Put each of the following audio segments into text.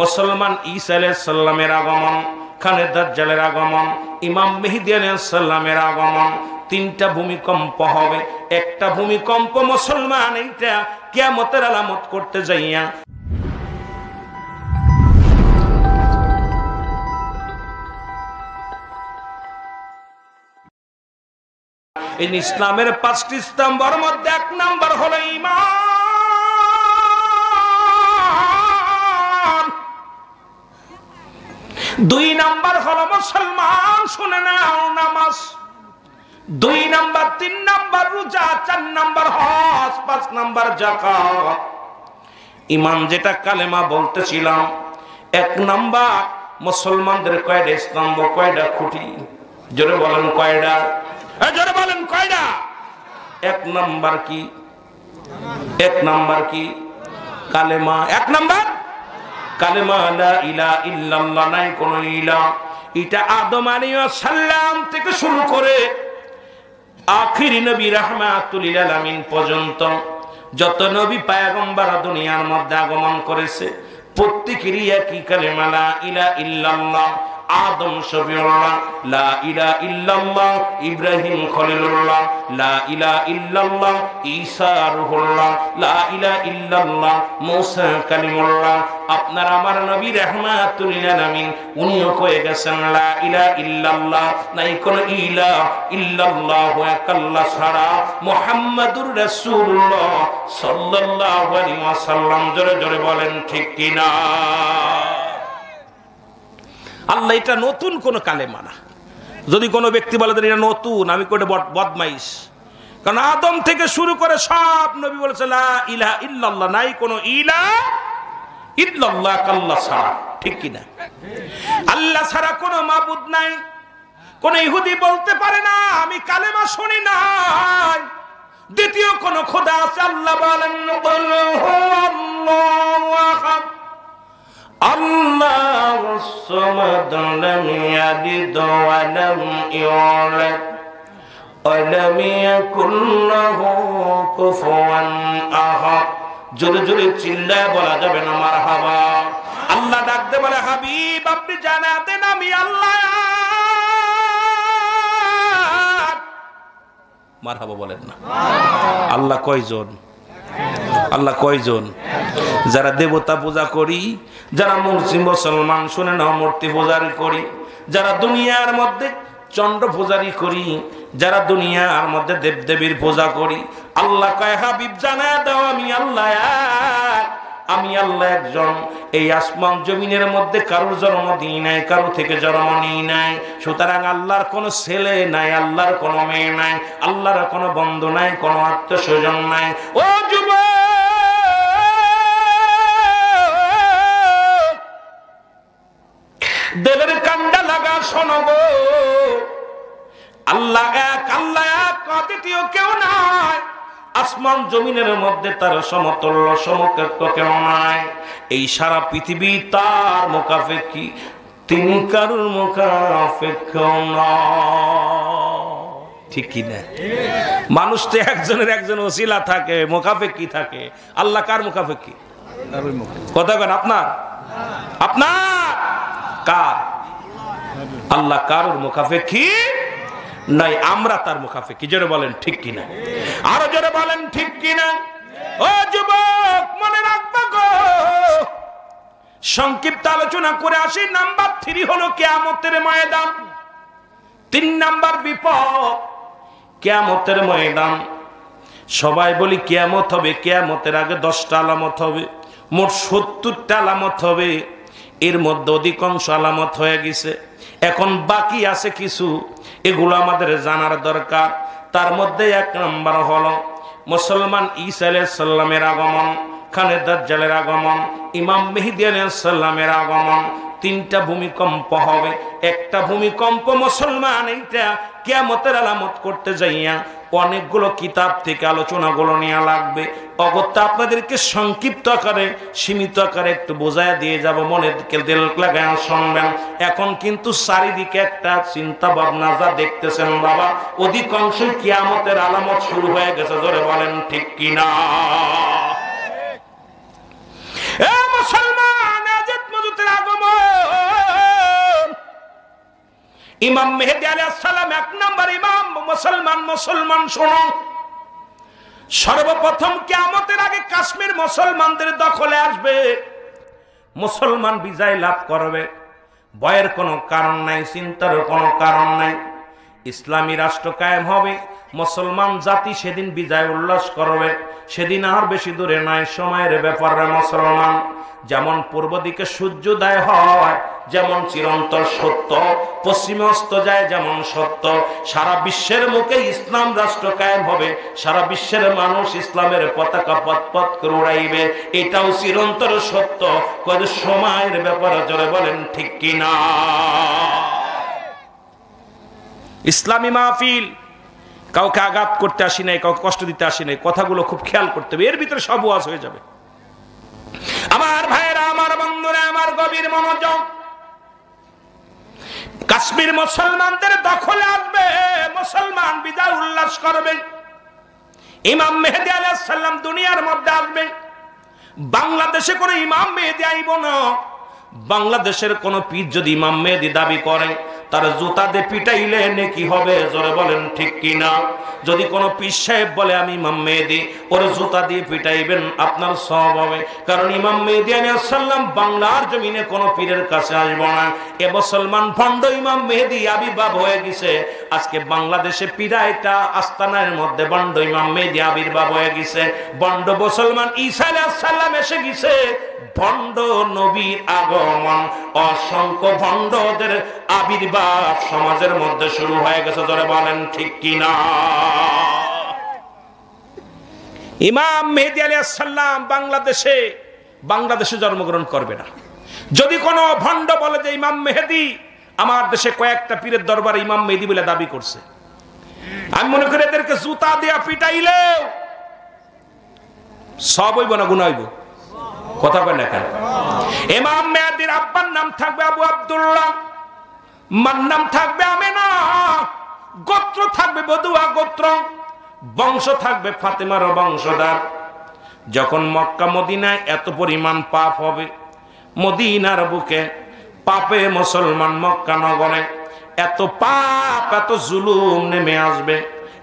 মুসলমান ঈসা আলাইহিস সালামের আগমন, খানে দাজ্জালের আগমন, ইমাম মেহেদী আলাইহিস সালামের আগমন। তিনটা ভূমিকম্প হবে। একটা ভূমিকম্প মুসলমান এইটা কিয়ামতের আলামত করতে যাইয়া এই ইসলামের 5টি স্তম্ভের মধ্যে 1 নাম্বার হলো ঈমান, 2 নাম্বার হলো মুসলমান শুনে নাও নামাজ, 2 নাম্বার 3 নাম্বার রোজা, 4 নাম্বার হজ, 5 নাম্বার যাকাত। ঈমান যেটা কালেমা বলতেছিলাম, 1 নাম্বার মুসলমানদের কয়টা স্তম্ভ, কয়টা খুঁটি? জোরে বলেন কয়টা? জোরে বলেন কয়টা? 1 নাম্বার কি? 1 নাম্বার কি? কালেমা। 1 নাম্বার কালেমা, লা ইলাহা ইল্লাল্লাহ, নাই কোন ইলাহ। এটা আদম আলাইহিস সালাম থেকে শুরু করে আখিরি নবী রাহমাতুল লিল আলামিন পর্যন্ত যত নবী পয়গম্বর দুনিয়ার মধ্যে আগমন করেছে, প্রত্যেকেরই একই কালেমা, লা ইলাহা ইল্লাল্লাহ। আদম শফিউল্লাহ, লা ইলাহা ইল্লাল্লাহ। ইব্রাহিম খলিলুল্লাহ, লা ইলাহা ইল্লাল্লাহ। ঈসা রূহুল্লাহ, লা ইলাহা ইল্লাল্লাহ। মুসা কালিমুল্লাহ। আপনার আমার নবী রাহমাতুল লিল আলামিন উনিও কয়ে গেছেন, লা ইলাহা ইল্লাল্লাহ, নাই কোন ইলাহ ইল্লাল্লাহু এক আল্লাহ ছাড়া, মুহাম্মাদুর রাসূলুল্লাহ সাল্লাল্লাহু আলাইহি ওয়াসাল্লাম। জোরে জোরে বলেন ঠিক কি না? আল্লাহ এটা নতুন কোন কালেমা না। যদি কোনো ব্যক্তি বলে এটা নতুন, আমি কোটা বদমাইশ। কারণ আদম থেকে শুরু করে সব নবী বলেছে লা ইলাহা ইল্লাল্লাহ, নাই কোনো ইলাহ ইল্লাল্লাহ আল্লাহ ছাড়া। ঠিক কি না? আল্লাহ ছাড়া কোনো মাবুদ নাই। কোন ইহুদি বলতে পারে না আমি কালেমা শুনি নাই দ্বিতীয় কোন খোদা আছে। আল্লাহ বলেন আল্লাহুস সামাদ লাম ইয়ালিদ ওয়া লাম ইউলাদ ওয়া লাম ইয়াকুল লাহু কুফুয়ান আহাদ। জোরে জোরে চিল্লায় বলা যাবে না মারহাবা। আল্লাহ ডাকতে বলে, হাবিব আপনি জানা দেন আমি আল্লাহ। মারহাবা বলেন না। আল্লাহ কয়জন? আল্লাহ কয়জন? যারা দেবতা পূজা করি, যারা মুসলমান শুনে না মূর্তি পূজারি করি, যারা দুনিয়ার মধ্যে চন্দ্র পূজারি করি, যারা দুনিয়ার মধ্যে দেবদেবীর পূজা করি, আল্লাহ কয় হাবিব জানায় দাও আমি আল্লাহ এক। আমি আল্লাহ একজন। এই আসমান জমিনের মধ্যে কারোর জন্ম দিই নাই, কারো থেকে জন্ম নিই নাই। সুতরাং আল্লাহর কোনো ছেলে নাই, আল্লাহর কোনো মেয়ে নাই, আল্লাহর কোনো বন্ধু নাই, কোনো আত্মীয় স্বজন নাই। ও যুবক, দেবের কান্ডা লাগা শোনো গো, আল্লাহ এক, আল্লাহ এক, দ্বিতীয় কেউ নাই। আসমান জমিনের মধ্যে তার সমতুল্য সমকক্ষ কেউ নাই। এই সারা পৃথিবী তার মুখাপেক্ষী, তিনি কারোর মুখাপেক্ষী না। ঠিক কি না? মানুষ তো একজনের একজন ওসিলা থাকে, মুখাপেক্ষী থাকে। আল্লাহ কার মুখাপেক্ষী? কথা কেন? আপনার আপনার কার? আল্লাহ কারোর মুখাপেক্ষী নাই, আমরা তার মুখাপেক্ষী। জোরে বলেন ঠিক কিনা? আরো জোরে বলেন ঠিক কিনা? ও যুবক মনে রাখবা গো, সংক্ষিপ্ত আলোচনা করে আসি। নাম্বার 3 হলো কিয়ামতের ময়দান। 3 নাম্বার বিপদ কিয়ামতের ময়দান। সবাই বলি কিয়ামত হবে, কিয়ামতের আগে 10টা আলামত হবে, মোট 70টা আলামত হবে। এর মধ্যে অধিকাংশ আলামত হয়ে গেছে, এখন বাকি আছে কিছু, এগুলো আমাদের জানার দরকার। তার মধ্যে 1 নাম্বার হলো মুসলমান ঈসা আলাইহিস সালামের আগমন, খানে দাজ্জালের আগমন, ইমাম মেহেদী আলাইহিস সালামের আগমন। 3টা ভূমিকম্প হবে। একটা ভূমিকম্প মুসলমান এইটা কিয়ামতের আলামত করতে যাইয়া অনেকগুলো কিতাব থেকে আলোচনাগুলো নেওয়া লাগবে। অগত্যা আপনাদেরকে সংক্ষিপ্ত আকারে সীমিত আকারে একটু বোঝায় দিয়ে যাব, মনে দিল লাগায় শুনবেন। এখন কিন্তু চারিদিকে একটা চিন্তা ভাবনা যা দেখতেছেন বাবা, অধিকাংশ কিয়ামতের আলামত শুরু হয়ে গেছে। জোরে বলেন ঠিক কিনা? মুসলমান ইমাম মেহেদী আলাইহিস সালাম এক নাম্বার ইমাম। মুসলমান শোনো, সর্বপ্রথম কিয়ামতের আগে কাশ্মীর মুসলমানদের দখলে আসবে, মুসলমান বিজয় লাভ করবে, ভয়ের কোনো কারণ নাই, চিন্তার কোনো কারণ নাই। ইসলামী রাষ্ট্র কায়েম হবে, মুসলমান জাতি সেদিন বিজয় উল্লাস করবে। সেদিন আর বেশি দূরে নয়, সময়ের ব্যাপারে মুসলমান যেমন পূর্ব দিকে সূর্যোদয় হয়, যেমন চিরন্তর সত্য, পশ্চিমে অস্ত যায় যেমন সত্য, সারা বিশ্বের মুখে ইসলাম রাষ্ট্র কায়েম হবে, সারা বিশ্বের মানুষ ইসলামের পতাকা পথ করে উড়াইবে, এটাও চিরন্তর সত্য। কত সময়ের ব্যাপারে জোরে বলেন ঠিক কিনা? ইসলামী মাহফিল কাউকে আঘাত করতে আসি নাই, কাউকে কষ্ট দিতে আসি নাই, কথাগুলো খুব খেয়াল করতে হবে, এর ভিতরে সব ওয়াজ হয়ে যাবে। আমার ভাইরা, আমার বন্ধুরা, আমার গভীর মনোযোগ। কাশ্মীর মুসলমানদের দখলে আসবে, মুসলমান বিজয় উল্লাস করবে, ইমাম মেহেদী আলাইহিস সালাম দুনিয়ার মধ্যে আসবে। বাংলাদেশে কোনো ইমাম মেহেদী আইব না। বাংলাদেশের কোন পীর যদি ইমাম মেহেদী দাবি করে, তার জুতা দিয়ে পিটাইলে নেকি হবে, জোরে বলেন ঠিক কিনা? যদি কোনো পীর সাহেব বলে আমি ইমাম মেহেদী, ওর জুতা দিয়ে পিটাইবেন, আপনার সওয়াব হবে। কারণ ইমাম মেহেদী আলাইহিস সালাম বাংলার জমিনে কোনো পীরের কাছে আসবে না। এ মুসলমান ভণ্ড ইমাম মেহেদী আবির্ভাব হয়ে গেছে। আজকে বাংলাদেশে পিরাইটা আস্তানার মধ্যে ভণ্ড ইমাম মেহেদী আবির্ভাব হয়ে গেছে। ভণ্ড মুসলমান ঈসা আলাইহিস সালাম এসে গেছে। ভণ্ড নবীর আগমন, অসংখ্য ভণ্ডদের আবির্ভাব সমাজের মধ্যে শুরু হয়ে গেছে, যারা বলেন ঠিক কিনা? ইমাম মেহেদী আলাইহিস সালাম বাংলাদেশে জন্মগ্রহণ করবে না। যদি কোনো ভণ্ড বলে যে ইমাম মেহেদী আমার দেশে কয়েকটা পীরের দরবারে ইমাম মেহেদী বলে দাবি করছে, আমি মনে করি এদেরকে জুতা দিয়া পিটাইলে সব হইব না গুনাহ হইব? কথা কয় না কেন? ইমাম মেহেদীর আব্বার নাম থাকবে আবু আব্দুল্লাহ, মার নাম থাকবে আমেনা, গোত্র থাকবে বদুয়া গোত্র, বংশ থাকবে ফাতেমার বংশধর। যখন মক্কা মদিনায় এত পরিমাণ পাপ হবে, মদিনার বুকে পাপে মুসলমান মক্কা নগরে এত পাপ, এত জুলুম নেমে আসবে,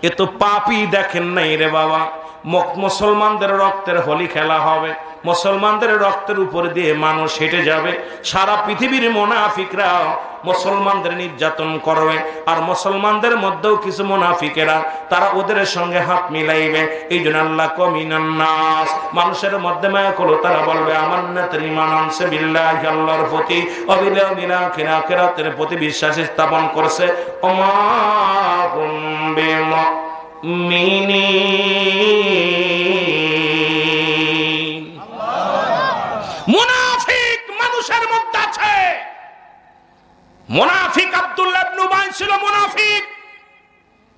এত পাপই দেখেন নাই রে বাবা। মুসলমানদের রক্তের হোলি খেলা হবে, মুসলমানদের রক্তের উপর দিয়ে মানুষ হেঁটে যাবে। সারা পৃথিবীর মুনাফিকরা মুসলমানদের নির্যাতন করবে, আর মুসলমানদের মধ্যেও কিছু মুনাফিকেরা তারা ওদের সঙ্গে হাত মিলাইবে। এই জন্য আল্লাহ কমিনান নাস, মানুষের মধ্যে মায়া করো, তারা বলবে আমান্নাত ঈমান আনছে বিল্লাহি, আল্লাহর প্রতি, ওয়াবিল ইয়াউমিল আখির, আখিরাতের প্রতি বিশ্বাস স্থাপন করছে। ওমা হুম বিমুমিনিন। মুনাফিক মানুষের মধ্যে আছে। মুনাফিক আব্দুল্লাহ ইবনে উবাই ছিল মুনাফিক,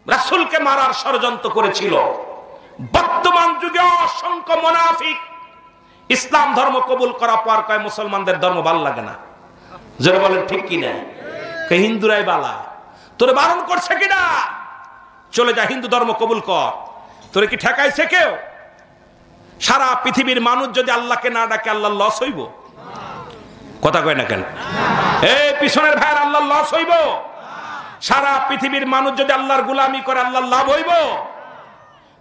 রাসূলকে মারার ষড়যন্ত্র করেছিল। বর্তমান যুগে অসংখ্য মুনাফিক ইসলাম ধর্ম কবুল করার পর কয় মুসলমানদের ধর্ম ভালো লাগে না। যারা বলেন ঠিক কিনা? হিন্দুরাই বালা, তোরে বারণ করছে কিনা চলে যা হিন্দু ধর্ম কবুল কর, তোরে কি ঠেকাইছে কেউ? সারা পৃথিবীর মানুষ যদি আল্লাহকে না ডাকে আল্লাহ লস হইব? কথা কয় না কেন? এই পিছনের ভাইয়ের আল্লাহ লস হইব? সারা পৃথিবীর মানুষ যদি আল্লাহর গোলামি করে আল্লাহ লাভ হইব?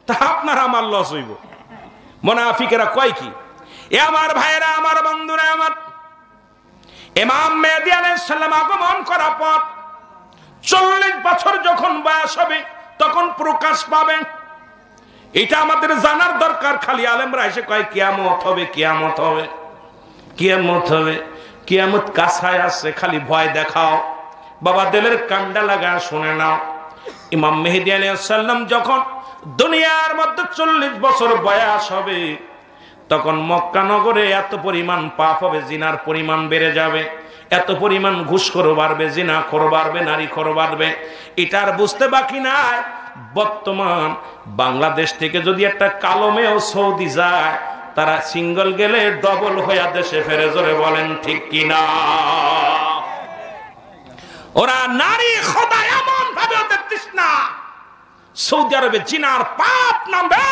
তা আপনার আমার লস হইব। মুনাফিকেরা কয় কি? এ আমার ভাইয়েরা, আমার বন্ধুরা, আমার ইমাম মেহেদী আলাইহিস সালাম আগমন করার পর 40 বছর যখন বয়স হবে তখন প্রকাশ পাবেন। এটা আমাদের জানার দরকার। খালি আলেমরা এসে কয় কিয়ামত হবে, কিয়ামত হবে, কিয়ামত হবে, কিয়ামত কাছায় আসছে, খালি ভয় দেখাও। বাবা দিলের কান্ডা লাগা শুনে নাও। ইমাম মেহেদী আলাইহিস সালাম যখন দুনিয়ার মধ্যে 40 বছর বয়স হবে তখন মক্কা নগরে এত পরিমাণ পাপ হবে, জিনার পরিমাণ বেড়ে যাবে, এত পরিমাণ ঘুষখোর বাড়বে, জিনাখোর বাড়বে, নারীখোর বাড়বে। এটার বুঝতে বাকি নাই। বর্তমান বাংলাদেশ থেকে যদি একটা কালো মেয়েও সৌদি যায়, তারা সিঙ্গল গেলে ডবল হইয়া দেশে ফেরে, জোরে বলেন ঠিক কিনা? ওরা নারী খোদা এমন ভাবে ওদের তৃষ্ণা। সৌদি আরবে জিনার পাপ নামবে,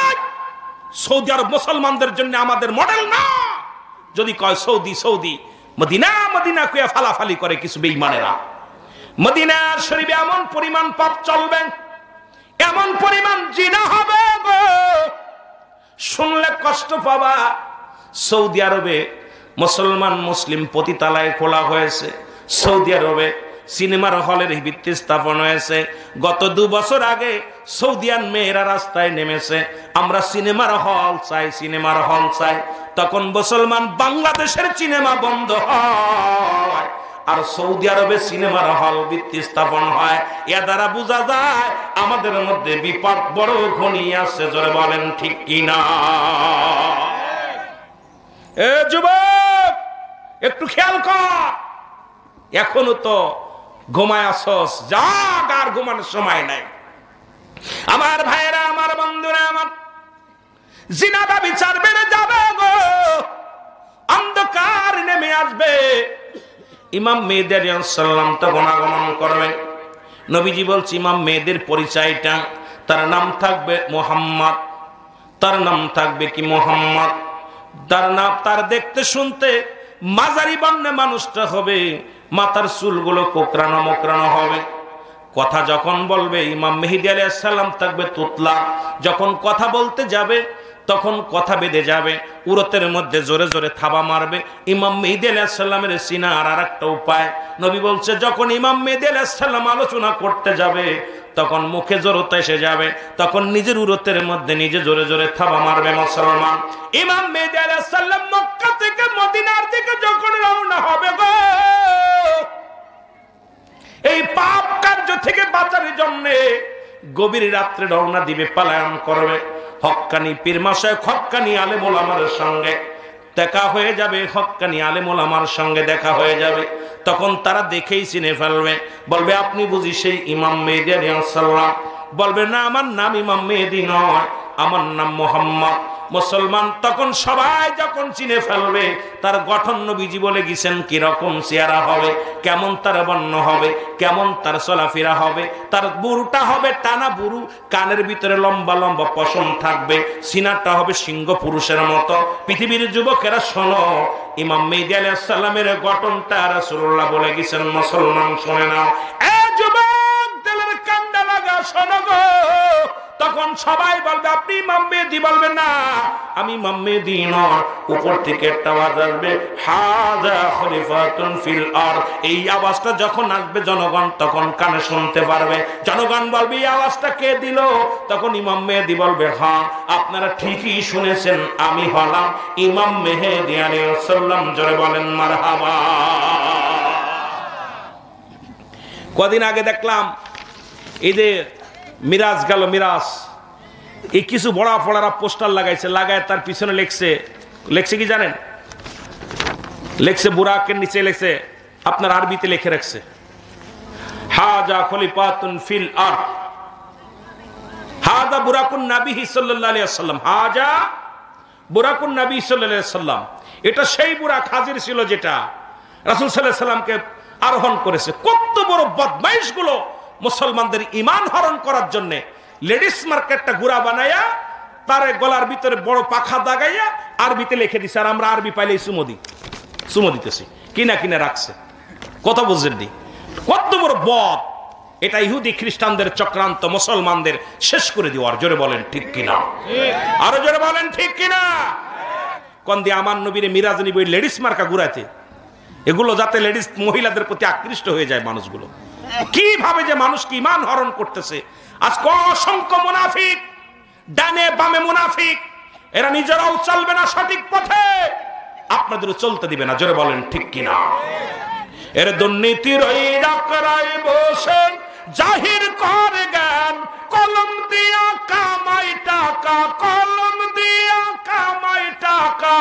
সৌদি আরব মুসলমানদের জন্য আমাদের মডেল না। যদি কয় সৌদি সৌদি, মদিনা মদিনা কুয়া ফালাফালি করে কিছু বেঈমানেরা। মদিনা শরীফে এমন পরিমাণ পাপ চলবে, এমন পরিমাণ জিনা হবে গো, শুনলে কষ্ট পাবা। সৌদি আরবে মুসলমান মুসলিম পতিতালয় খোলা হয়েছে। সৌদি আরবে সিনেমার হলের ভিত্তি স্থাপন হয়েছে। গত 2 বছর আগে সৌদিয়ান মেয়েরা রাস্তায় নেমেছে, আমরা সিনেমার হল চাই, সিনেমার হল চাই। তখন মুসলমান বাংলাদেশের সিনেমা বন্ধ হয় আর সৌদি আরবে সিনেমার হল ভিত্তি স্থাপন হয়। এ দ্বারা বোঝা যায় আমাদের মধ্যে বিপদ বড় ঘনিয়ে আসছে। জোরে বলেন ঠিক কিনা? এ যুবক, একটু খেয়াল কর, এখনো তো ঘুমায় আসস, জাগ, আর ঘুমানোর সময় নাই। আমার ভাইয়েরা, আমার বন্ধুরা, আমার জিনাটা বিচার বেড়ে যাবে গো, অন্ধকার নেমে আসবে। ইমাম মেহেদী আলাইহিস সালাম তখন আগমন করবেন। নবীজি বলছে ইমাম মেহেদীর পরিচয়টা, তার নাম থাকবে মুহাম্মদ। তার নাম থাকবে কি? মুহাম্মদ। তার নাম, তার দেখতে শুনতে মাঝারি বর্ণে মানুষটা হবে, মাথার চুলগুলো কোকড়ানো মোকড়ানো হবে। কথা যখন বলবে ইমাম মেহেদী আলাইহিস সালাম থাকবে তুতলা। যখন কথা বলতে যাবে তখন কথা বেঁধে যাবে, উরতের মধ্যে জোরে জোরে থাবা মারবে। ইমাম মেহেদী আলাইহিস সালামের সিনা আর একটা উপায়, নবী বলছে যখন ইমাম মেহেদী আলাইহিস সালাম আলোচনা করতে যাবে তখন মুখে জড়তা এসে যাবে, তখন নিজের উরতের মধ্যে নিজে জোরে জোরে থাবা মারবে। মুসলমান, ইমাম মেহেদী আলাইহিস সালাম মক্কা থেকে মদিনার দিকে যখন রওনা হবে গো, এই পাপ কার্য থেকে বাঁচার জন্য গভীর রাত্রে রওনা দিবে, পলায়ন করবে। হক্কানি পীর মাশায়েখ, হক্কানি আলেম ওলামার সঙ্গে দেখা হয়ে যাবে, হক্কানি আলেম ওলামার সঙ্গে দেখা হয়ে যাবে। তখন তারা দেখেই চিনে ফেলবে, বলবে আপনি বুঝি সেই ইমাম মেহেদী আলাইহিস সালাম? বলবে না, আমার নাম ইমাম মেহেদী নয়, আমার নাম মুহাম্মদ। মুসলমান, তখন সবাই যখন চিনে ফেলবে তার গঠন নবীজি বলে গেছেন কিরকম চেহারা হবে, কেমন তার বর্ণ হবে, কেমন তার চলাফেরা হবে। তার বুড়ুটা হবে টানা বুড়ু, কানের ভিতরে লম্বা লম্বা পশম থাকবে, সিনাটা হবে সিংহ পুরুষের মতো। পৃথিবীর যুবকেরা শোনো, ইমাম মেহেদী আলাইহিস সালামের গঠনটা রাসূলুল্লাহ বলে গেছেন। মুসলমান শুনে নাও, এ যুবক, দিলের কান্ডা লাগা শোনো গো। তখন সবাই বলবে আপনি ইমাম মেহেদী, বলবে না আমি ইমাম মেহেদী নয়। উপর থেকে একটা আওয়াজ আসবে, হাযা খলিফাতুন ফিল আরদ। এই আওয়াজটা যখন আসবে জনগণ তখন কানে শুনতে পারবে। জনগণ বলবে এই আওয়াজটা কে দিল? তখন ইমাম মেহেদী বলবে হ্যাঁ আপনারা ঠিকই শুনেছেন, আমি হলাম ইমাম মেহেদী আলাইহিস সালাম। জোরে বলেন মারহাবা। কদিন আগে দেখলাম এই যে মিরাজ গেল, মিরাজ, এই কিছু বড়া ফড়ারা পোস্টার লাগাইছে, লাগায় তার পিছনে লেখছে কি জানেন? লেখছে বুরাকের নিচে লেখছে, আপনার আরবিতে লিখে রাখছে হাজা খলিফাতুন ফিল আরদ, হাজা বুরাকুন নবী সাল্লাল্লাহু আলাইহি ওয়াসাল্লাম, হাজা বুরাকুন নবী সাল্লাল্লাহু আলাইহি ওয়াসাল্লাম। এটা সেই বুরাক হাজির ছিল যেটা রাসূল সাল্লাল্লাহু আলাইহি ওয়াসাল্লামকে আরোহণ করেছে। কত বড় বদমাইশ গুলো মুসলমানদের ঈমান হরণ করার জন্য লেডিস মার্কেটটা গুড়া বানাইয়া তার গলার ভিতরে বড় পাখা দাগাইয়া আরবিতে লিখে দিছে, আর আমরা আরবি পাইলেই সুমো দিতেছি, কিনা কিনা রাখছে। কথা বুঝেননি? কত বড় বদ! এটা ইহুদি খ্রিস্টানদের চক্রান্ত, মুসলমানদের শেষ করে দেওয়ার। জোরে বলেন ঠিক কিনা? আরো জোরে বলেন ঠিক কিনা? কোন দিয়ে আমার নবীরে মিরাজ নিব লেডিস মার্কা গুড়াতে, এগুলো যাতে লেডিস মহিলাদের প্রতি আকৃষ্ট হয়ে যায় মানুষগুলো। কিভাবে যে মানুষকে ঈমান হরণ করতেছে। আজকে অসংখ্য মুনাফিক, ডানে বামে মুনাফিক, এরা নিজেরাও চলবে না সঠিক পথে, আপনাদেরও চলতে দিবে না। জোরে বলেন ঠিক কিনা? এর দুর্নীতির ওই ডাকরায় বসে জাহির করে জ্ঞান, কলম দিয়া কামাই টাকা, কলম দিয়া কামাই টাকা,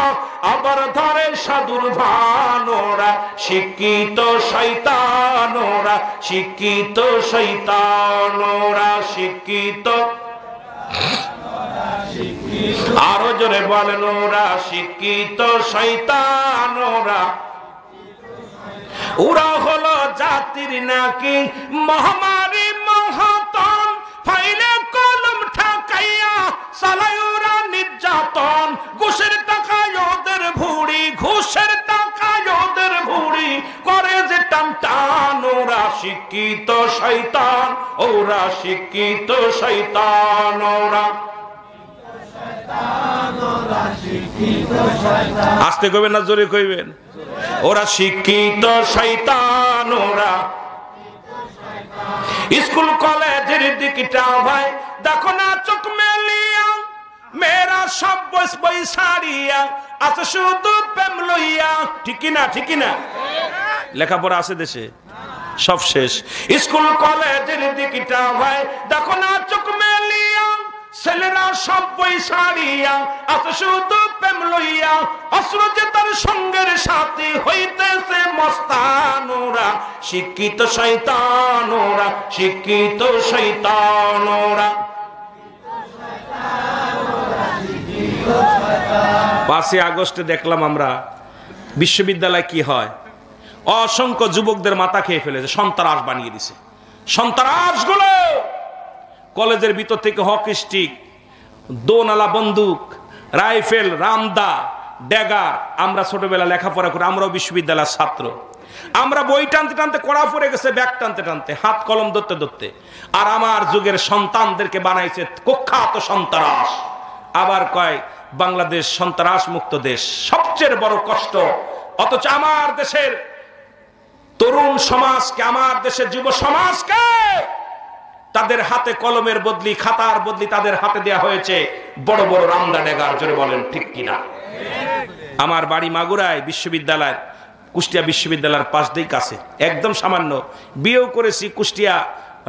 আবার ধরে সাধুর ভানোরা, শিক্ষিত শয়তানোরা, শিক্ষিত শয়তানোরা, শিক্ষিত। আরো জোরে বলেন ওরা শিক্ষিত শয়তানোরা। ওরা হলো জাতির নাকি মহামারী মহাতন, ফাইলে কলম ঠাকাইয়া চালায় ওরা নির্যাতন। ঘুষের টাকায় ওদের ভুড়ি, ঘুষের টাকায় ওদের ভুড়ি, করে যে টান টান ওরা শিক্ষিত শয়তান, ওরা শিক্ষিত শয়তান, ওরা আস্তে কইবেন না জোরে কইবেন? ওরা শিক্ষিত শয়তান, ওরা স্কুল কলেজের দিকটা ভাই দেখো না চোখ মেলিয়া, মেয়েরা সব বই সারিয়া আছে শুধু প্রেম লইয়া। ঠিক না? ঠিক না? লেখাপড়া আছে দেশে, সব শেষ। স্কুল কলেজের দিকটা ভাই দেখো না চোখ মেলিয়া, ছেলেরা সব বই সারিয়া আছে শুধু প্রেম লইয়া। অস্ত্র যে তার সঙ্গের সাথে হইতেছে মস্তান, ওরা শিক্ষিত শয়তান, ওরা শিক্ষিত শয়তান, ওরা। 5 আগস্টে দেখলাম আমরা বিশ্ববিদ্যালয় কি হয়, অসংখ্য যুবকদের মাথা খেয়ে ফেলেছে, সন্ত্রাস বানিয়ে দিছে। সন্ত্রাস গুলো কলেজের ভিতর থেকে হকি স্টিক, দোনালা বন্দুক, রাইফেল, রামদা, ড্যাগার। আমরা ছোটবেলা লেখাপড়া করে, আমরাও বিশ্ববিদ্যালয়ের ছাত্র, আমরা বই টানতে টানতে কড়া পড়ে গেছে, ব্যাগ টানতে টানতে, হাত কলম ধরতে ধরতে। আর আমার যুগের সন্তানদেরকে বানাইছে কুখ্যাত সন্ত্রাস। আবার কয় বাংলাদেশ সন্ত্রাস মুক্ত দেশ, সবচেয়ে বড় কষ্ট। অথচ আমার দেশের তরুণ সমাজকে, আমার দেশের যুব সমাজকে তাদের হাতে কলমের বদলি, খাতার বদলি তাদের হাতে দেয়া হয়েছে বড় বড় রামদা ড্যাগার। জোরে বলেন ঠিক কিনা? আমার বাড়ি মাগুরায়, বিশ্ববিদ্যালয়, কুষ্টিয়া বিশ্ববিদ্যালয়ের পাশ দিয়ে কাছে, একদম সামান্য। বিয়েও করেছি কুষ্টিয়া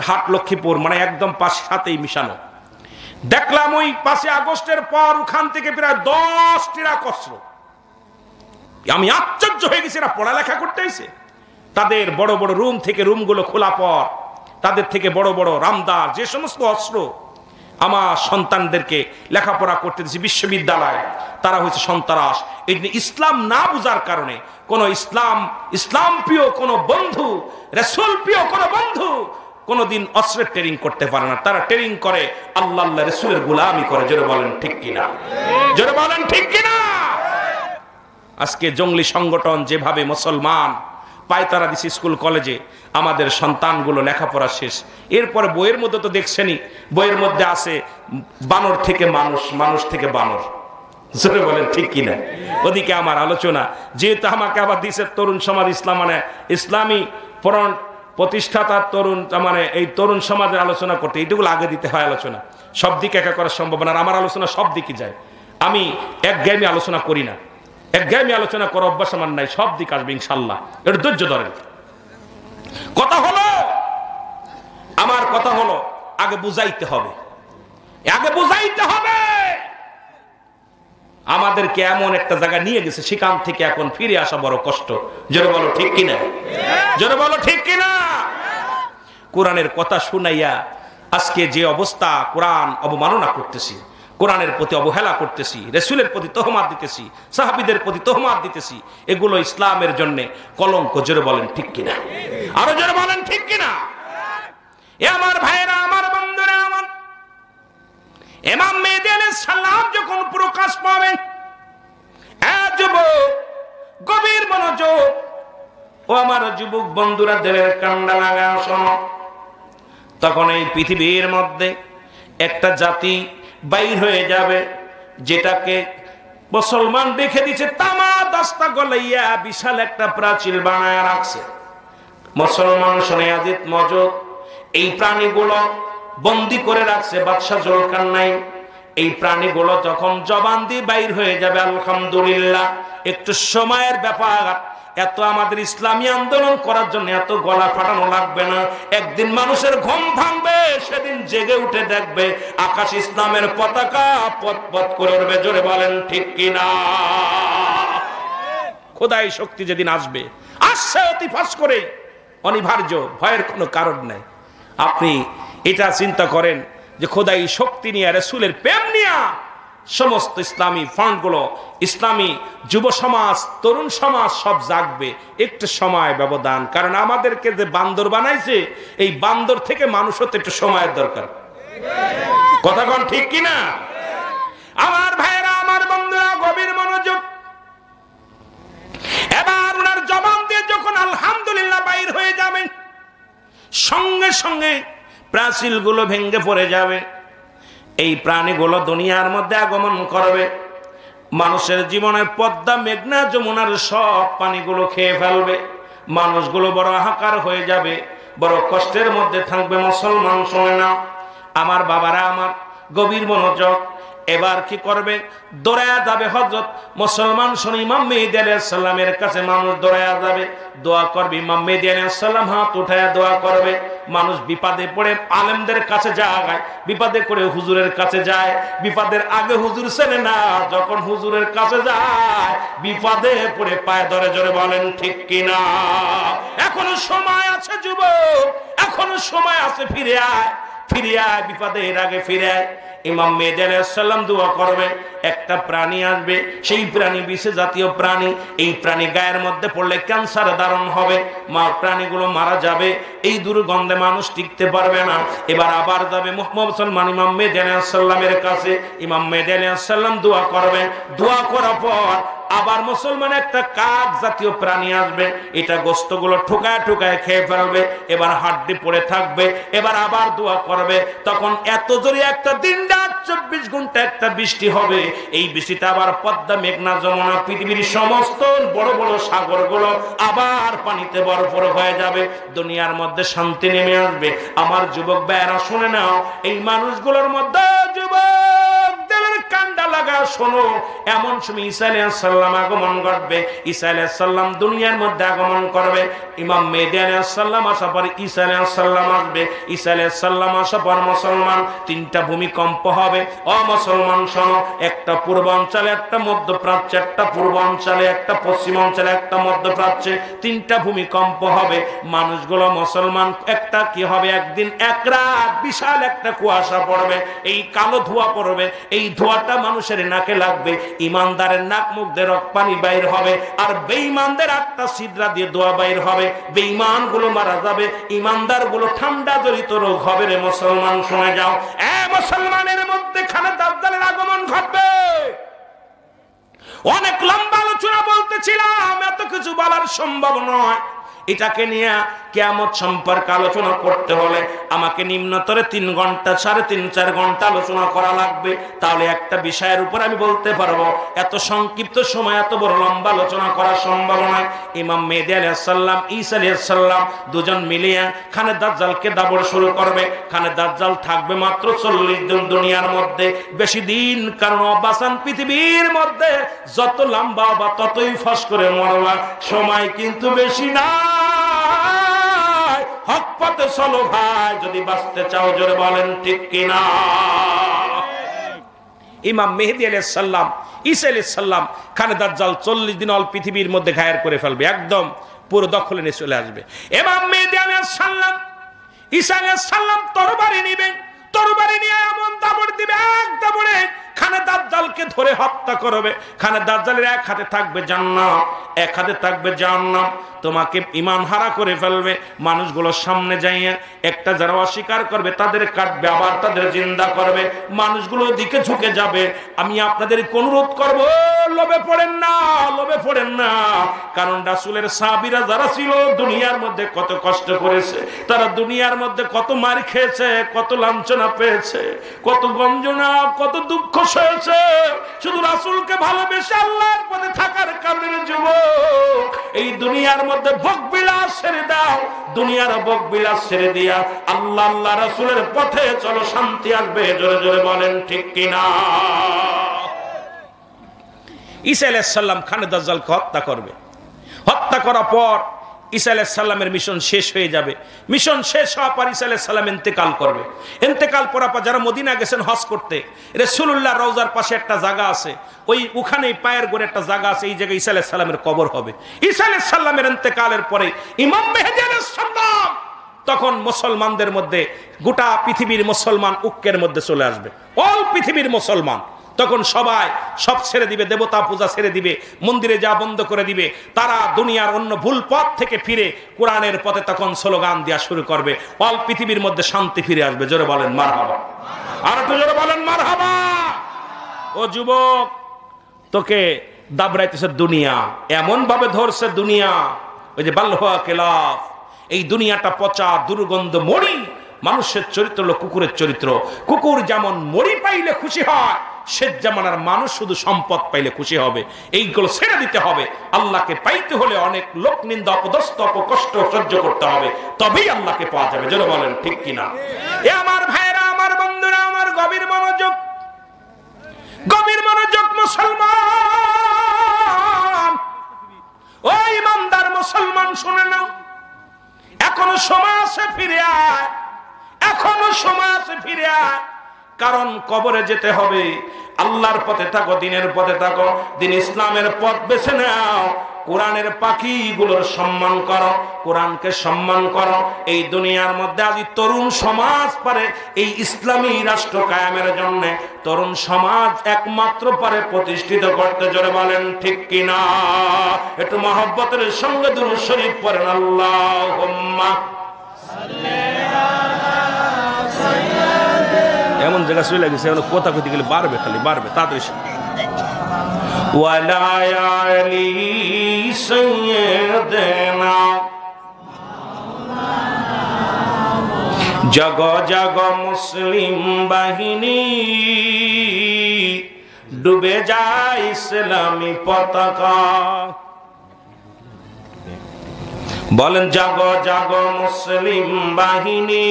হাট লক্ষ্মীপুর, মানে একদম পাশে, সাথেই মিশানো। দেখলাম ওই 5 আগস্টের পর ওখান থেকে প্রায় 10টি অস্ত্র। আমি আশ্চর্য হয়ে গেছি, এরা পড়ালেখা করতে আইছে। তাদের বড় বড় রুম থেকে, রুমগুলো খোলা পর তাদের থেকে বড় বড় রামদার যে সমস্ত অস্ত্র। আমার সন্তানদেরকে লেখাপড়া করতে দিয়েছি বিশ্ববিদ্যালয়, তারা হয়েছে সন্ত্রাস। এই ইসলাম না বুঝার কারণে কোন ইসলাম প্রিয় কোন বন্ধু, রাসূল প্রিয় কোন বন্ধু কোনদিন অস্ত্রের ট্রেনিং করতে পারে না। তারা ট্রেনিং করে আল্লাহ রাসূলের গোলামি করে। জোরে বলেন ঠিক কিনা? জোরে বলেন ঠিক কিনা? আজকে জঙ্গলি সংগঠন যেভাবে মুসলমান পায়তারা দিছে স্কুল কলেজে, আমাদের সন্তানগুলো লেখাপড়া শেষ। এরপরে বইয়ের মধ্যে তো দেখছেনই, বইয়ের মধ্যে আছে বানর থেকে মানুষ, মানুষ থেকে বানর। জোরে বলেন ঠিক কিনা? ওদিকে আমার আলোচনা, যেহেতু আমাকে আবার দিছে তরুণ সমাজ ইসলাম, মানে ইসলামী ফ্রন্ট প্রতিষ্ঠাতার তরুণ, মানে এই তরুণ সমাজের আলোচনা করতে, এইটুকু আগে দিতে হয় আলোচনা। সব দিকে একা করা সম্ভব না, আমার আলোচনা সব দিকে যায়। আমি একঘেয়েমি আলোচনা করি না, একঘেয়েমি আলোচনা করার অভ্যাস আমার নাই, সব দিক আসবে ইনশাল্লাহ। এটা ধৈর্য ধরেন। কথা হলো, আমার কথা হলো, আগে বুঝাইতে হবে, আগে বুঝাইতে হবে। আমাদেরকে এমন একটা জায়গা নিয়ে গেছে, সেখান থেকে এখন ফিরে আসা বড় কষ্ট। জোরে বলো ঠিক কিনা? জোরে বলো ঠিক কিনা? কোরআনের কথা শুনাইয়া আজকে যে অবস্থা, কোরআন অবমাননা করতেছি, কোরআনের প্রতি অবহেলা করতেছি, রাসূলের প্রতি তহমাত দিতেছি, সাহাবীদের প্রতি তহমাত দিতেছি, এগুলো ইসলামের জন্য কলঙ্ক। জোরে বলেন ঠিক কিনা? আরো জোরে বলেন ঠিক কিনা? এ আমার ভাইরা, আমার বন্ধুরা, আমার ইমাম মেহেদী আলাইহিস সালাম যখন প্রকাশ পাবেন, যুবক গভীর মনোযোগ, ও আমার যুবক বন্ধুরা, দিলের কান্ডা লাগা শোনো। তখন এই পৃথিবীর মধ্যে একটা জাতি বাইর হয়ে যাবে, যেটাকে মুসলমান রেখে দিচ্ছে তামা দাস্তা গলাইয়া বিশাল একটা প্রাচীর বানায় রাখছে। মুসলমান শুনে আজিত মজুদ এই প্রাণীগুলো বন্দি করে রাখছে বাদশাহ জুলকারনাইন। এই প্রাণীগুলো যখন জবান দিয়ে বাইর হয়ে যাবে, আলহামদুলিল্লাহ, একটু সময়ের ব্যাপার। এত আমাদের ইসলামী আন্দোলন করার জন্য এত গলা ফাটানো লাগবে না। একদিন মানুষের ঘুম ভাঙবে, সেদিন জেগে উঠে দেখবে আকাশ ইসলামের পতাকা পথ পথ করে উঠবে। জোরে বলেন ঠিক কিনা? খোদাই শক্তি যেদিন আসবে, আসছে অতি ফাঁস করে, অনিবার্য, ভয়ের কোনো কারণ নাই। আপনি এটা চিন্তা করেন যে খোদাই শক্তি নিয়ে, রাসূলের প্রেম নিয়ে সমস্ত ইসলামী ফ্রন্টগুলো, ইসলামী যুব সমাজ, তরুণ সমাজ সব জাগবে। একটু সময় ব্যবধান, কারণ আমাদেরকে যে বান্দর বানাইছে, এই বান্দর থেকে মানুষ হতে একটু সময়ের দরকার। কথা কোন ঠিক কিনা? আমার ভাইরা, আমার বন্ধুরা, গভীর মনোযোগ। এবার ওনার জবান দিয়ে যখন আলহামদুলিল্লাহ বাইর হয়ে যাবেন, সঙ্গে সঙ্গে প্রাচীরগুলো ভেঙে পড়ে যাবে। এই প্রাণীগুলো দুনিয়ার মধ্যে আগমন করবে, মানুষের জীবনের পদ্মা মেঘনা যমুনার সব পানিগুলো খেয়ে ফেলবে। মানুষগুলো বড় হাহাকার হয়ে যাবে, বড় কষ্টের মধ্যে থাকবে। মুসলমান শোনে না আমার বাবারা, আমার গভীর মনোযোগ। এবার কি করবে? দৌড়ায়া যাবে হযরত মুসলমান শুনে ইমাম মেহেদী আলাইহিস সালামের কাছে মানুষ দৌড়ায়া যাবে, দোয়া করবে। ইমাম মেহেদী আলাইহিস সালাম হাত উঠায়া দোয়া করবে। মানুষ বিপদে পড়ে আলেমদের কাছে যায়, বিপদে করে হুজুরের কাছে যায়। বিপদের আগে হুজুর চেনে না, যখন হুজুরের কাছে যায় বিপদে পড়ে পায়ে ধরে। জোরে বলেন ঠিক কিনা? এখনো সময় আছে যুবক, এখনো সময় আছে, ফিরে আয়, ফিরে আয়, বিপদের আগে ফিরে আয়। ইমাম মেহেদী আলাইহিস সালাম দোয়া করবে। একটা প্রাণী আসবে, সেই প্রাণী বিশেষ জাতীয় প্রাণী। এই প্রাণী গায়ের মধ্যে পড়লে ক্যান্সার ধারণ হবে, প্রাণীগুলো মারা যাবে। এই দুর্গন্ধে মানুষ টিকতে পারবে না। এবার আবার যাবে মুসলমান ইমাম মেহেদী আলাইহিস সালামের কাছে। ইমাম মেহেদী আলাইহিস সালাম দোয়া করবে। দোয়া করার পর আবার মুসলমান একটা কাক জাতীয় প্রাণী আসবে, এটা গোস্তগুলো ঠোকায় ঠোকায় খেয়ে ফেলবে। এবার হাড্ডি পড়ে থাকবে। এবার আবার দোয়া করবে। তখন এত জোরে একটা দিন রাত 24 ঘন্টা একটা বৃষ্টি হবে। এই বৃষ্টিতে আবার পদ্মা মেঘনা যমুনা পৃথিবীর সমস্ত বড় বড় সাগরগুলো আবার পানিতে বরফর হয়ে যাবে। দুনিয়ার মধ্যে শান্তি নেমে আসবে। আমার যুবক ভাইয়েরা শুনে নাও, এই মানুষগুলোর মধ্যে যুবক দেলের কান্ডা লাগা শোনো, এমন সময় ঈসা আলাইহিস সালাম আগমন ঘটবে। ঈসা আলাইহিস সালাম দুনিয়ার মধ্যে আগমন করবে। ইমাম মেহেদী আলাইহিস সালাম আসার পর ঈসা আলাইহিস সালাম আসবে। ঈসা আলাইহিস সালাম আসার পর মুসলমান তিনটা ভূমিকম্প হবে। ও মুসলমান শোনো, একটা পূর্বাঞ্চলে, একটা মধ্যপ্রাচ্যে, একটা পূর্বাঞ্চলে, একটা পশ্চিমাঞ্চলে, একটা মধ্যপ্রাচ্যে, তিনটা ভূমিকম্প হবে। মানুষগুলো মুসলমান একটা কি হবে? একদিন এক রাত বিশাল একটা কুয়াশা পড়বে, এই কালো ধোঁয়া পড়বে। এই ধোঁয়াটা মানুষের নাকে লাগবে। ইমানদারের নাক মুখ দিয়ে পানি বাইর হবে, আর বেঈমানদের আটটা ছিদ্রা দিয়ে দোয়া বাইর হবে। বেঈমান গুলো মারা যাবে, ইমানদার গুলো ঠান্ডা জড়িত রোগ হবে। রে মুসলমান শুনে যাও, মুসলমানের মধ্যে খানে দাজ্জালের আগমন ঘটবে। অনেক লম্বা আলোচনা বলতেছিলাম, এত কিছু বলার সম্ভব নয়। এটাকে নিয়ে কিয়ামত সম্পর্কে আলোচনা করতে হলে আমাকে নিম্নতরে 3 ঘন্টা, 3.5-4 ঘন্টা আলোচনা করা লাগবে। তাহলে একটা বিষয়ের উপর আমি বলতে পারবো। এত সংক্ষিপ্ত সময় এত বড় লম্বা আলোচনা করা সম্ভব নয়। ইমাম মেহেদী আলাইহিস সালাম, ঈসা আলাইহিস সালাম দুজন মিলিয়ে খানে দাজ্জালকে দাবড় শুরু করবে। খানে দাজ্জাল থাকবে মাত্র 40 দিন দুনিয়ার মধ্যে, বেশি দিন। কারণ অবাসান পৃথিবীর মধ্যে যত লম্বা বা ততই ফাঁস করে মরবা, সময় কিন্তু বেশি না। হক পথে চলো ভাই, যদি বাঁচতে চাও। জোরে বলেন ঠিক কিনা? ইমাম মেহেদী আলাইহিস সালাম, ঈসা আলাইহিস সালাম খানে দাজ্জাল 40 দিন অল পৃথিবীর মধ্যে ঘায়ের করে ফেলবে, একদম পুরো দখলে নিয়ে চলে আসবে। ইমাম মেহেদী আলাইহিস সালাম, ঈসা আলাইহিস সালাম তরবারি নেবেন, তরবারি নিয়ে এমন দাবড় দিবে, এক দাবড়ে খানে দাজ্জালকে ধরে হত্যা করবে। খানে দাজ্জালের এক হাতে থাকবে জান্নাত, এক হাতে থাকবে জাহান্নাম। তোমাকে ঈমান হারা করে ফেলবে। মানুষগুলোর সামনে যাইয়া একটা যারা অস্বীকার করবে তাদের কাটবে, আবার তাদের জিন্দা করবে। মানুষগুলো দিকে ঝুঁকে যাবে। আমি আপনাদের অনুরোধ করব, লোভে পড়েন না, লোভে পড়েন না। কারণ রাসূলের সাহাবীরা যারা ছিল দুনিয়ার মধ্যে কত কষ্ট করেছে, তারা দুনিয়ার মধ্যে কত মার খেয়েছে, কত লাঞ্ছনা পেয়েছে, কত গঞ্জনা, কত দুঃখ সয়েছে। শুধু রাসূলকে ভালোবেসে আল্লাহর পথে থাকার কারণে যুবক এই দুনিয়ার মধ্যে ভোগ বিলাস ছেড়ে দাও। দুনিয়ার ভোগ বিলাস ছেড়ে দিয়া আল্লাহ আল্লাহ রাসূলের পথে চলো, শান্তি আসবে। জোরে জোরে বলেন ঠিক কিনা? ঈসা আলাইহিস সালাম খানে দাজ্জালকে হত্যা করবে। হত্যা করার পর ঈসা আলাইহিস সালামের মিশন শেষ হয়ে যাবে। মিশন শেষ হওয়ার পর ঈসা আলাইহিস সালাম ইন্তেকাল করবে। ইন্তেকাল করার পর যারা মদিনা গেছেন হজ করতে, রাসূলুল্লাহ রওজার পাশে একটা জায়গা আছে, ওখানেই পায়ের গোড়ে একটা জায়গা আছে, এই জায়গায় ঈসা আলাইহিস সালামের কবর হবে। ঈসা আলাইহিস সালামের ইন্তেকালের পরে ইমাম মেহেদী আলাইহিস সালাম তখন মুসলমানদের মধ্যে, গোটা পৃথিবীর মুসলমান ঐক্যের মধ্যে চলে আসবে। অল পৃথিবীর মুসলমান তখন সবাই সব ছেড়ে দিবে, দেবতা পূজা ছেড়ে দিবে, মন্দিরে যা বন্ধ করে দিবে। তারা দুনিয়ার অন্য ভুল পথ থেকে ফিরে কোরআনের পথে তখন স্লোগান দেওয়া শুরু করবে। অল পৃথিবীর মধ্যে শান্তি ফিরে আসবে। জোরে বলেন মারহাবা। আর একটু জোরে বলেন মারহাবা। ও যুবক, তোকে দাবড়াইতেছে দুনিয়া, এমন ভাবে ধরছে দুনিয়া, ওই যে বাল্লুয়া খেলাফ, এই দুনিয়াটা পচা দুর্গন্ধ মরি। মানুষের চরিত্র হলো কুকুরের চরিত্র। কুকুর যেমন মরি পাইলে খুশি হয়, শেষ জামানার মানুষ শুধু সম্পদ পাইলে খুশি হবে। এইগুলো ছেড়ে দিতে হবে। আল্লাহকে পাইতে হলে অনেক লোক নিন্দা, অপদস্থ, অপকষ্ট সহ্য করতে হবে, তবেই আল্লাহকে পাওয়া যাবে। যেন বলেন ঠিক কিনা? এ আমার ভাইরা, আমার বন্ধুরা, আমার গভীর মনোযোগ, গভীর মনোযোগ মুসলমান, ও ইমানদার মুসলমান শুনে নাও, এখনো সময় আছে, ফিরে আয়, এখনো সময় আছে, ফিরে আয়। কারণ কবরে যেতে হবে। আল্লাহর পথে থাকো, দিনের পথে থাকো, দিন ইসলামের পথ বেছে নাও। কোরআনের পাখিগুলোর সম্মান করো, কোরআনকে সম্মান করো। এই দুনিয়ার মধ্যে আজ তরুণ সমাজ পারে এই ইসলামী রাষ্ট্র কায়েমের জন্য, তরুণ সমাজ একমাত্র পারে প্রতিষ্ঠিত করতে। জোরে বলেন ঠিক কিনা? একটু মহব্বতের সঙ্গে দুরূদ শরীফ পড়েন, আল্লাহুম্মা এমন জায়গা চলে গেছে, এখন কথা কইতে গেলে বাড়বে, খালি বাড়বে, তাড়াতাড়ি। ওয়ালা আলি সাইয়্যিদিনা, জাগ জাগ মুসলিম বাহিনী, ডুবে যায় ইসলামী পতাকা। বলেন জাগ জাগ মুসলিম বাহিনী,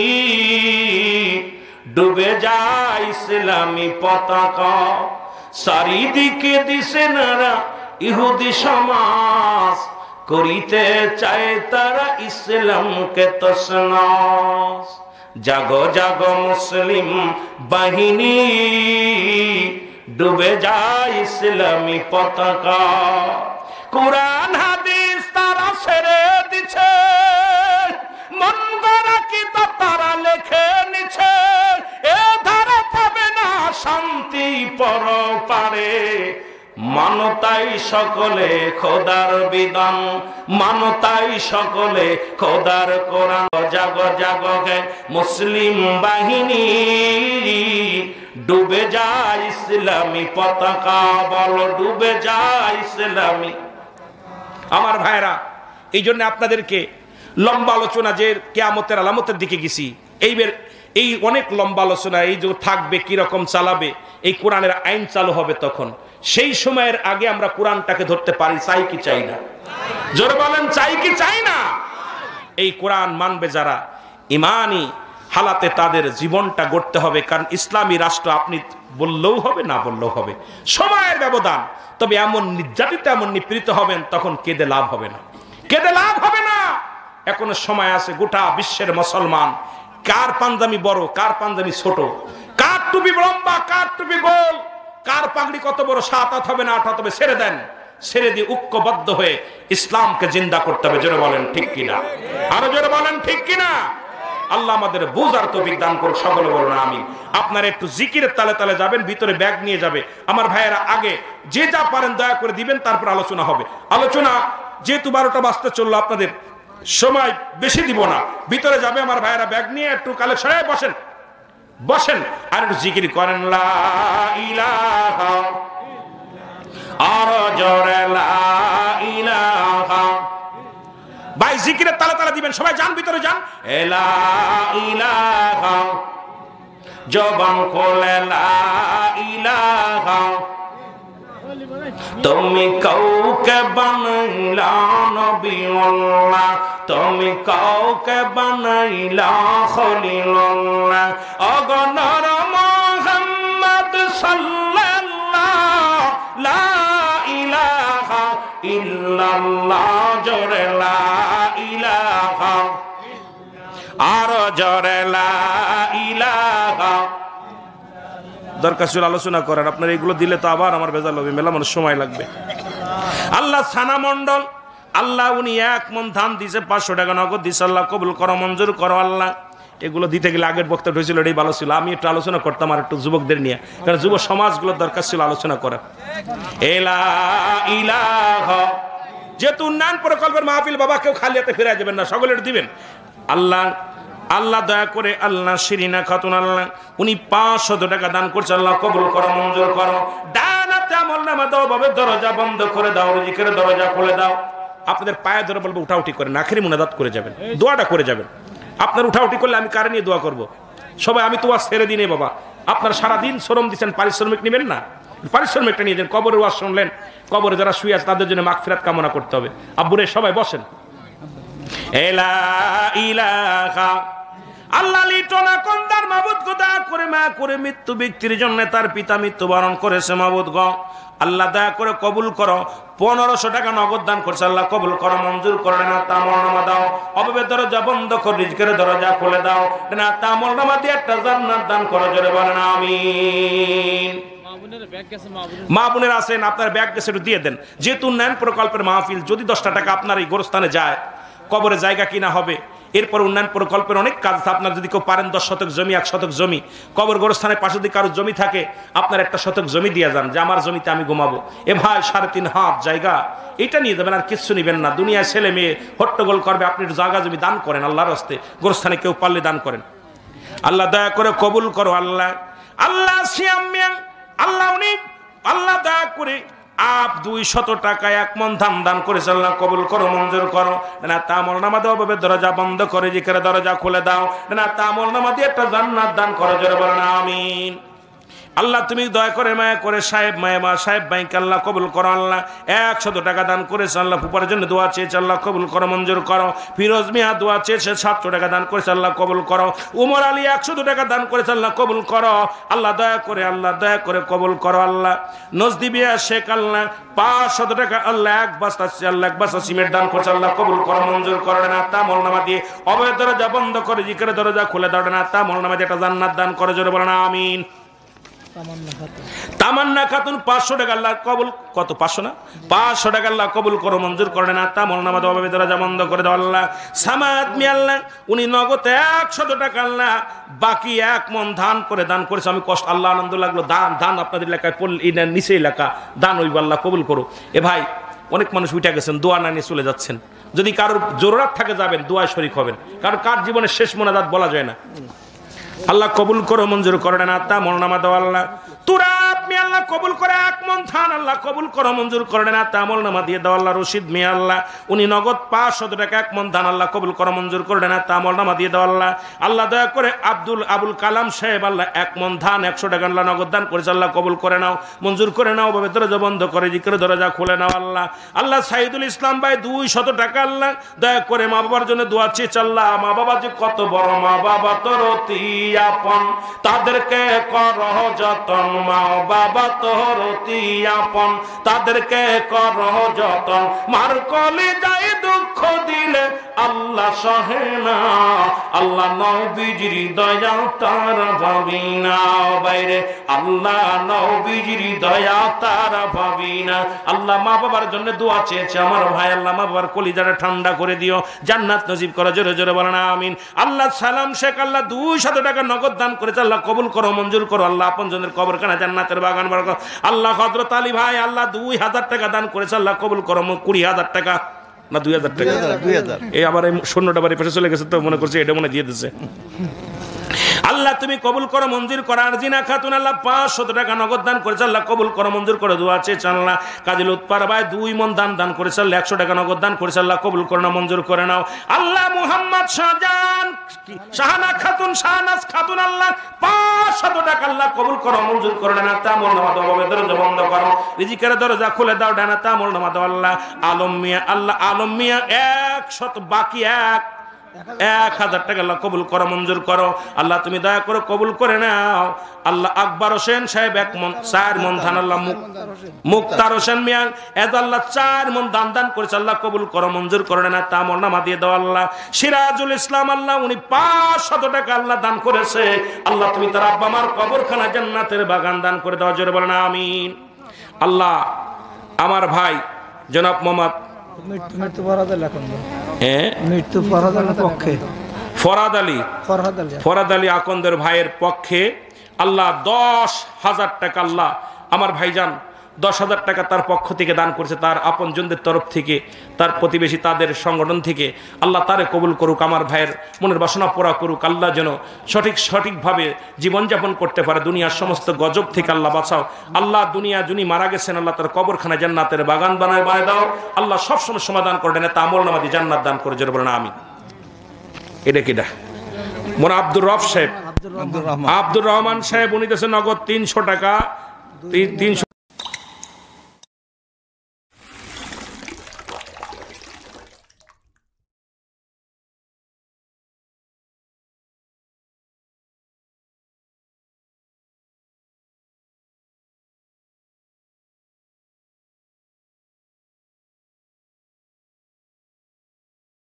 ডুবে যায় ইসলামী পতাকা। চারিদিকে দিশেনারা ইহুদি সমাজ, করিতে চায় তারা ইসলামকে তছনছ। জাগো জাগো মুসলিম বাহিনী, ডুবে যায় ইসলামী পতাকা। কুরআন হাদিস তারা ছেড়ে দিছে, মন গড়া কিতাব তারা লেখে নিছে। এ ধারা পাবে না শান্তি পরপারে, মানতাই সকলে খোদার বিধান, মানতাই সকলে খোদার কোরআন। জাগো জাগো গে মুসলিম বাহিনী, ডুবে যায় ইসলামী পতাকা। বলো ডুবে যায় ইসলামী। আমার ভাইরা, এই জন্য আপনাদেরকে লম্বা আলোচনা, যে কিয়ামতের আলামতের দিকে গেছি, এইবার এই অনেক লম্বা আলোচনা, এই যে থাকবে, কিরকম চালাবে, এই কোরআনের আইন চালু হবে তখন। সেই সময়ের আগে আমরা কোরআনটাকে ধরতে পারি, চাই কি চাই না? জোরে বলেন, চাই কি চাই না? এই কোরআন মানবে যারা, ইমানি হালাতে তাদের জীবনটা গড়তে হবে। কারণ ইসলামী রাষ্ট্র আপনি বললেও হবে, না বললেও হবে, সময়ের ব্যবধান। তবে এমন নির্যাতিত, এমন নিপীড়িত হবেন, তখন কেঁদে লাভ হবে না, কেঁদে লাভ হবে না। এখনো সময় আছে। গোটা বিশ্বের মুসলমান, কার পাঞ্জাবি বড়, কার পাঞ্জাবি ছোট, কার টুপি লম্বা, কার টুপি গোল, কার পাগড়ি কত বড়, 7 হাত হবে না 8 হাত হবে, ছেড়ে দেন। ছেড়ে দিয়ে ঐক্যবদ্ধ হয়ে ইসলামকে জিন্দা করতে হবে। জোরে বলেন ঠিক কিনা? আরো জোরে বলেন ঠিক কিনা? আল্লাহ আমাদের বুঝার তৌফিক দান করুন, সকলে বলুন আমিন। আপনারা একটু জিকিরের তালে তালে যাবেন, ভিতরে ব্যাগ নিয়ে যাবে। আমার ভাইয়েরা আগে যে যা পারেন দয়া করে দিবেন, তারপর আলোচনা হবে। আলোচনা যেহেতু 12টা বাজতে চললো, আপনাদের সময় বেশি দিব না, ভিতরে যাবে। আমার ভাইয়েরা ব্যাগ নিয়ে একটু কালেকশন, বসেন বসেন, আর একটু জিকির করেন, লা ইলাহা, আর জোরে লা ইলাহা। ভাই জিকিরের তালে তালে দিবেন, সবাই যান, ভিতরে যান। লা ইলাহা, জবান খোলে লা ইলাহা। তুমি কাউকে বানাইলা নবীউল্লাহ, তুমি কাউকে বানাইলা খলিলুল্লাহ। অগণর মুহাম্মদ সাল্লাল্লাহু লা ইলাহা ইল্লাল্লাহ। জোরে লা ইলাহা, আর জোরে লা ইলাহা। দরকার ছিল আলোচনা করার, আপনার এগুলো দিলে তো আবার আমার বেজাল হবে, মেলা মানুষ সময় লাগবে। আল্লাহ সানা মন্ডল, আল্লাহ উনি 1 মন ধান দিছে, 500 টাকা নগদ দিছে। আল্লাহ কবুল করো, মঞ্জুর করো আল্লাহ। এগুলো দিতে গেলে আগের বক্তব্য হয়েছিল, এটাই ভালো ছিল। আমি একটু আলোচনা করতাম আর একটু যুবকদের নিয়ে, কারণ যুব সমাজগুলোর দরকার ছিল আলোচনা করা। লা ইলাহা, যেহেতু উন্নয়ন প্রকল্পের মাহফিল, বাবা কেউ খালি হাতে ফিরে যাবেন না, সকলে দিবেন। আল্লাহ আল্লাহ দয়া করে, আল্লাহ শিরিনা খাতুন, আল্লাহ উনি 500 টাকা দান করছে। আল্লাহ কবুল করো, মঞ্জুর করো। ডানাতে আমল নামা দাও, ভাবে দরজা বন্ধ করে দাও, রিজিকের দরজা খুলে দাও। আপনাদের পায়ে ধরে বলবো উঠাউঠি করেন, আখেরি মুনাজাত করে যাবেন, দোয়াটা করে যাবেন। আপনার উঠাউঠি করলে আমি কারে নিয়ে দোয়া করব? সবাই আমি তো ওয়াজ ছেড়ে দিনে বাবা, আপনার সারাদিন শ্রম দিচ্ছেন, পারিশ্রমিক নেবেন না? পারিশ্রমিকটা নিয়ে দেন। কবরে ওয়াজ শুনলেন, কবরে যারা শুয়ে আছে তাদের জন্য মাগফিরাত কামনা করতে হবে। আব্বুরে সবাই বসেন। এলা ইলাহা আল্লাহ লিটনা কন্দার মাবুদ গো, দয়া করে মায়া করে মৃত্যু ব্যক্তির জন্য তার পিতা মৃত্যুবরণ করেছে মাবুদ গো, আল্লাহ দয়া করে কবুল করো। 1500 টাকা নগদ দান করছে, আল্লাহ কবুল করো, মঞ্জুর করে না তামলনামা দাও, অভাবের দরজা বন্ধ করো, রিজকের দরজা খুলে দাও না, তামলনামা দিয়ে একটা জান্নাত দান করো, জোরে বলেন আমিন। মা বোনের আছেন, আপনার ব্যাগ গেছে একটু দিয়ে দেন। যেহেতু উন্নয়ন প্রকল্পের মাহফিল, যদি 10টা টাকা আপনার এই গোরস্থানে যায়, কবরে জায়গা কিনা হবে, এরপর উন্নয়ন প্রকল্পের অনেক কাজ আছে। আপনার যদি কেউ পারেন 10 শতক জমি, 1 শতক জমি, কবর গোরস্থানের পাশে যদি কারো জমি থাকে, আপনার 1 শতক জমি দিয়ে যান, যে আমার জমিতে আমি ঘুমাবো। এ ভাই 3.5 হাত জায়গা, এটা নিয়ে যাবেন, আর কিছু নিবেন না। দুনিয়ায় ছেলে মেয়ে হট্টগোল করবে, আপনি জায়গা জমি দান করেন আল্লাহর রাস্তে, গোরস্থানে কেউ পারলে দান করেন। আল্লাহ দয়া করে কবুল করো। আল্লাহ আল্লাহ সিয়াম মিয়াং আল্লাহ উনি আল্লাহ দয়া করে 200 টাকায় 1 মণ ধান দান করেছে, আল্লাহ কবুল করো, মঞ্জুর করো না, তামলনামা দাও, ভাবে দরজা বন্ধ করে জিকিরের দরজা খুলে দাও না, তামলনামা দিয়ে একটা জান্নাত দান করো, জোরে বলেন আমিন। আল্লাহ তুমি দয়া করে মায়া করে সাহেব মায়া সাহেব ভাইকে আল্লাহ কবুল করো। আল্লাহ 100 টাকা দান করেছে, আল্লাহ ফুপার জন্য দোয়া চেয়েছে, আল্লাহ কবুল করো, মঞ্জুর করো। ফিরোজ মিয়া দোয়া চেয়েছে, 700 টাকা দান করেছে, আল্লাহ কবুল করো। উমর আলী 100 টাকা দান করেছে, আল্লাহ কবুল করো। আল্লাহ দয়া করে কবুল করো। আল্লাহ নজদিবিয়া শেখ আল্লাহ 500 টাকা, আল্লাহ 1 বস্তা সিমেন্ট দান করছে, আল্লাহ কবুল করো, মঞ্জুর করো না, তামলনামা দিয়ে অবৈধ দরজা বন্ধ করে জিকিরের দরজা খুলে দাও না, তামলনামা দিয়ে একটা জান্নাত দান করে, জোরে বলেন আমিন। তামান্না খাতুন 500 টাকা, আল্লাহ কবুল, কত 500 না 500 টাকা, আল্লাহ কবুল করো, মঞ্জুর করে না, তামলনামা দাও, ভাবে দরজা বন্ধ করে দাও। আল্লাহ সামাদ মি আল্লাহ উনি নগদ 100 টাকা, আল্লাহ বাকি 1 মণ ধান করে দান করেছে। আমি কষ্ট, আল্লাহ আনন্দ লাগলো। দান আপনাদের এলাকায় নিচে এলাকা দান হইব, আল্লাহ কবুল করো। এ ভাই অনেক মানুষ উঠে গেছেন, দোয়া না নিয়ে চলে যাচ্ছেন। যদি কারোর জরুরত থাকে যাবেন, দোয়ায় শরীক হবেন, কারণ কার জীবনের শেষ মোনাজাত বলা যায় না। আল্লাহ কবুল করো, মঞ্জুর করে না, তামলনামা দাও। আল্লাহ তোরা আপনি আল্লাহ কবুল করে 1 মণ ধান, আল্লাহ কবুল করো, মঞ্জুর করে না, তামলনামা দিয়ে দাও। আল্লাহ রশিদ মিয়া আল্লাহ উনি নগদ 500 টাকা 1 মণ ধান, আল্লাহ কবুল করো, মঞ্জুর করে না, তামলনামা দিয়ে দাও। আল্লাহ আল্লাহ দয়া করে আবুল কালাম সাহেব আল্লাহ 1 মণ ধান 100 টাকা, আল্লাহ নগদ দান করেছে, আল্লাহ কবুল করে নাও, মঞ্জুর করে নাও, ভাবে দরজা বন্ধ করে জিকিরের দরজা খুলে নাও। আল্লাহ আল্লাহ সাইদুল ইসলাম ভাই 200 টাকা, আল্লাহ দয়া করে মা বাবার জন্য দোয়া চেয়েছে। আল্লাহ মা বাবা যে কত বড় মা বাবা তোর অতি আপন, তাদেরকে করো যতন, মা বাবা তোর অতি আপন, তাদেরকে করো যতন, মার কলিজায় দুঃখ দিলে আল্লাহ সহে না, আল্লাহ নবীজির দয়া তারা ভাবি না, বাইরে আল্লাহ নবীজির দয়া তারা ভাবি না। আল্লাহ মা বাবার জন্য দোয়া চেয়েছে আমার ভাই, আল্লাহ মা বাবার কলিজাটা ঠান্ডা করে দিও, জান্নাত নসিব করো, জোরে জোরে বলেন আমিন। আল্লাহ সালাম শেখ আল্লাহ 200 টাকা নগদ দান করেছে, আল্লাহ কবুল করো, মঞ্জুর করো। আল্লাহ আপনজনের কবরখানা জান্নাতের বাগান বানাও। আল্লাহ হযরত আলী ভাই আল্লাহ 2000 টাকা দান করেছে, আল্লাহ কবুল করো, 20,000 টাকা না 2000 টাকা, 2000 এই আবার এই শূন্যটা বাড়ি পেছনে চলে গেছে, তো মনে করছে এটা মনে দিয়ে দিচ্ছে। আল্লাহ তুমি কবুল করো, মঞ্জুর করো। আরজিনা খাতুন আল্লাহ 500 টাকা নগদ দান করেছে, আল্লাহ কবুল করো, মঞ্জুর করো, দোয়া চেয়েছে। আল্লাহ কাজী লুৎফর ভাই 2 মণ দান করেছে, আল্লাহ 100 টাকা নগদ দান করেছে, আল্লাহ কবুল করো না, মঞ্জুর করে নাও। আল্লাহ মুহাম্মদ শাহানা খাতুন শাহনাজ খাতুন আল্লাহ 500 টাকা, আল্লাহ কবুল করো, মঞ্জুর করে না, তামলনামা দাও, দরজা বন্ধ করো, রিজিকের দরজা খুলে দাও, ডানা তামলনামা দাও। আল্লাহ আলম মিয়া আল্লাহ আলম মিয়া 100 বাকি 1000 টাকা, আল্লাহ কবুল করো, মঞ্জুর করো। আল্লাহ তুমি দয়া করে কবুল করে নাও। আল্লাহ আকবর হোসেন সাহেব 1 মণ 4 মণ ধান, আল্লাহ মুক্তার হোসেন মিয়া আল্লাহ 4 মণ দান করেছে, আল্লাহ কবুল করো, মঞ্জুর করে না, তামলনামা দিয়ে দাও। আল্লাহ সিরাজুল ইসলাম আল্লাহ উনি 500 টাকা আল্লাহ দান করেছে, আল্লাহ তুমি তার আব্বা আমার কবরখানা জান্নাতের বাগান দান করে দাও, জোরে বলেন আমিন। আল্লাহ আমার ভাই জনাব মোহাম্মদ ফরাদ আলী আকন্দের ভাইয়ের পক্ষে আল্লাহ 10,000 টাকা, আল্লাহ আমার ভাইজান 10,000 টাকা তার পক্ষ থেকে দান করেছে, তার আপনজনদের তরফ থেকে, তার প্রতিবেশী, তাদের সংগঠন থেকে। আল্লাহ তারে কবুল করুক, আমার ভাইয়ের মনের বাসনা পুরা করুক। আল্লাহ যেন সঠিকভাবে জীবনযাপন করতে পারে, দুনিয়ার সমস্ত গজব থেকে আল্লাহ বাঁচাও। আল্লাহ দুনিয়া যিনি মারা গেছেন, আল্লাহ তার কবরখানা জান্নাতের বাগান বানায় দাও। আল্লাহ সবসময় সমাধান করে না, তা আমল নামাদি জান্নাত দান করে জোরে বলেন আমিন। এটা কিটা মোর আব্দুর রব সাহেব, আব্দুর রহমান সাহেব, উনি দেশের নগদ 300 টাকা, 300